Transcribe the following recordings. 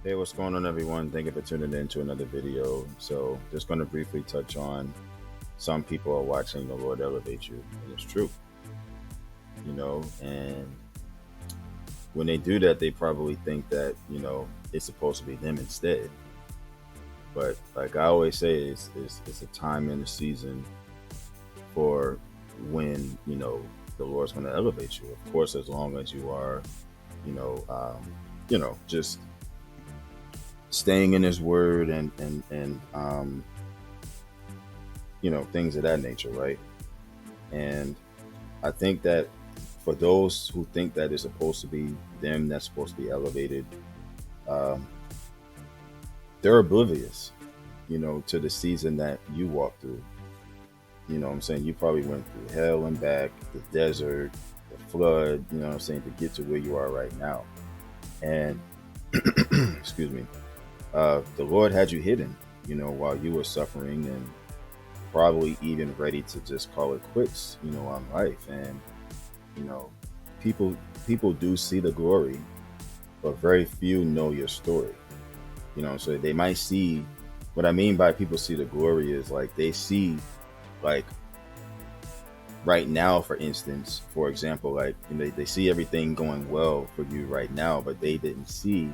Hey, what's going on, everyone? Thank you for tuning in to another video. So, just going to briefly touch on some people are watching the Lord elevate you, and it's true, and when they do that, they probably think that, it's supposed to be them instead. But, like I always say, it's a time in the season for when, the Lord's going to elevate you. Of course, as long as you are, you know, just staying in His Word and things of that nature, right? And I think that for those who think that it's supposed to be them that's supposed to be elevated, um, they're oblivious, to the season that you walked through. You know what I'm saying? You probably went through hell and back, the desert, the flood, you know what I'm saying, to get to where you are right now. And excuse me, the Lord had you hidden, while you were suffering and probably even ready to just call it quits, on life. And you know, people people do see the glory, but very few know your story. So they might see what I mean by people see the glory is like they see like right now, for instance, for example, like they see everything going well for you right now, but they didn't see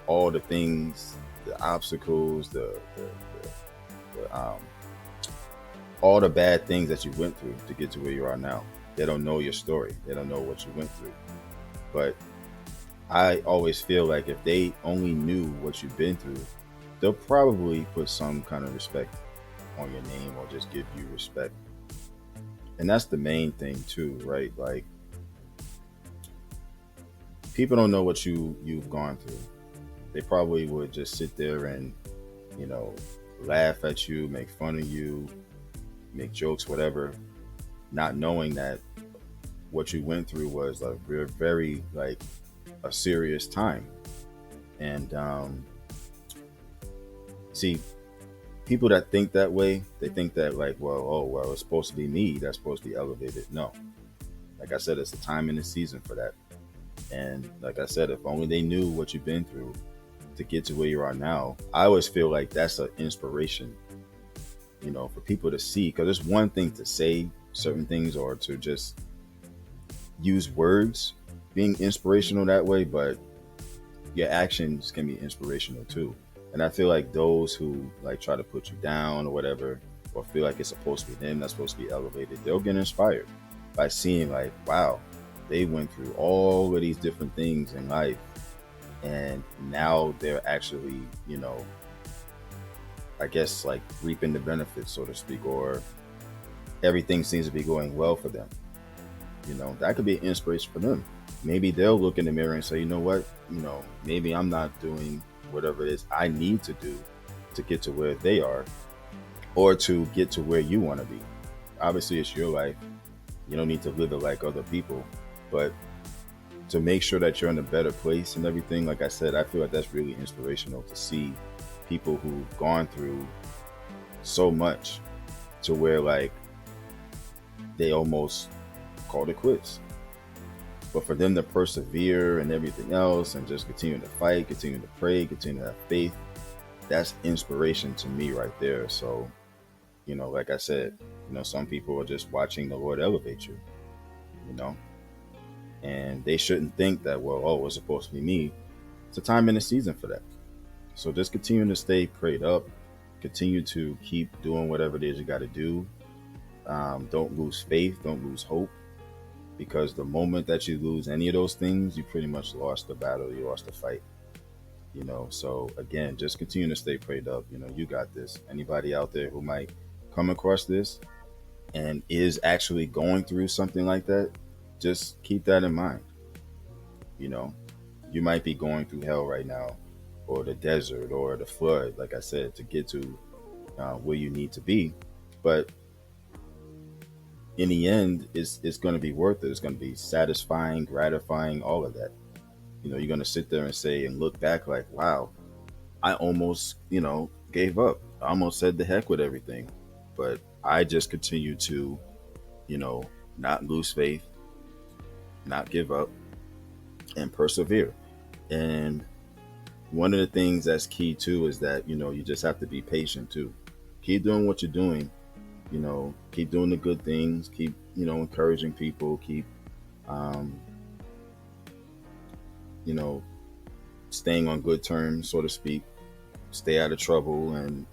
all the things, the obstacles, the all the bad things that you went through to get to where you are now. They don't know your story. They don't know what you went through. But I always feel like if they only knew what you've been through, they'll probably put some kind of respect on your name or just give you respect. And that's the main thing too, right? Like people don't know what you've gone through. They probably would just sit there and, you know, laugh at you, make fun of you, make jokes, whatever, not knowing that what you went through was a very like a serious time. And see, people that think that way, they think that like, well, oh well, it's supposed to be me that's supposed to be elevated. No, like I said, it's a time in the season for that. And like I said, if only they knew what you've been through to get to where you are now, I always feel like that's an inspiration, for people to see. Because it's one thing to say certain things or to just use words being inspirational that way, but your actions can be inspirational too. And I feel like those who like try to put you down or whatever, or feel like it's supposed to be them that's supposed to be elevated, they'll get inspired by seeing like, wow, they went through all of these different things in life, and now they're actually, I guess like reaping the benefits, so to speak, or everything seems to be going well for them. That could be an inspiration for them. Maybe they'll look in the mirror and say, you know what, maybe I'm not doing whatever it is I need to do to get to where they are or to get to where you want to be. Obviously, it's your life. You don't need to live it like other people, but to make sure that you're in a better place and everything, like I said, I feel like that's really inspirational to see people who've gone through so much to where like they almost called it quits. But for them to persevere and everything else and just continue to fight, continue to pray, continue to have faith, that's inspiration to me right there. So, like I said, some people are just watching the Lord elevate you, you know, and they shouldn't think that, well, oh, it's supposed to be me. It's a time in the season for that. So just continue to stay prayed up, continue to keep doing whatever it is you got to do. Don't lose faith, don't lose hope, because the moment that you lose any of those things, you pretty much lost the battle, you lost the fight. So again, just continue to stay prayed up. You got this. Anybody out there who might come across this and is actually going through something like that, just keep that in mind. you know you might be going through hell right now, or the desert, or the flood, like I said, to get to where you need to be. But in the end, it's going to be worth it. It's going to be satisfying, gratifying, all of that. You're going to sit there and say and look back like, wow, I almost, gave up. I almost said the heck with everything. But I just continue to, you know, not lose faith, not give up, and persevere. And one of the things that's key too is that, you just have to be patient too. Keep doing what you're doing. Keep doing the good things. Keep, encouraging people. Keep, um, you know, staying on good terms, so to speak. Stay out of trouble, and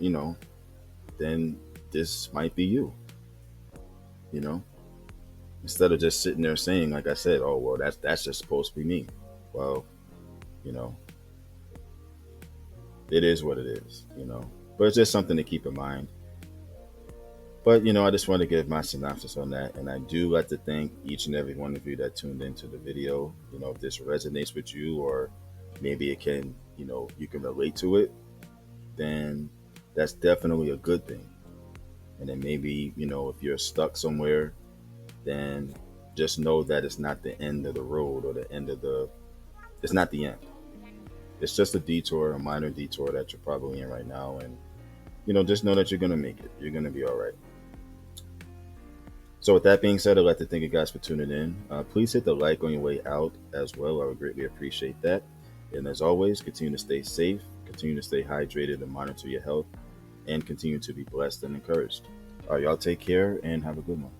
then this might be you. You know, instead of just sitting there saying, like I said, oh well, that's just supposed to be me. Well, you know, it is what it is. But it's just something to keep in mind. But I just want to give my synopsis on that, and I do like to thank each and every one of you that tuned into the video. If this resonates with you, or maybe it can, you can relate to it, then that's definitely a good thing. And then maybe, if you're stuck somewhere, then just know that it's not the end of the road, or the end of the, it's not the end. It's just a detour, a minor detour that you're probably in right now. And, just know that you're going to make it. You're going to be all right. So, with that being said, I'd like to thank you guys for tuning in. Please hit the like on your way out as well. I would greatly appreciate that. And as always, continue to stay safe, continue to stay hydrated and monitor your health, and continue to be blessed and encouraged. All right, y'all take care and have a good one.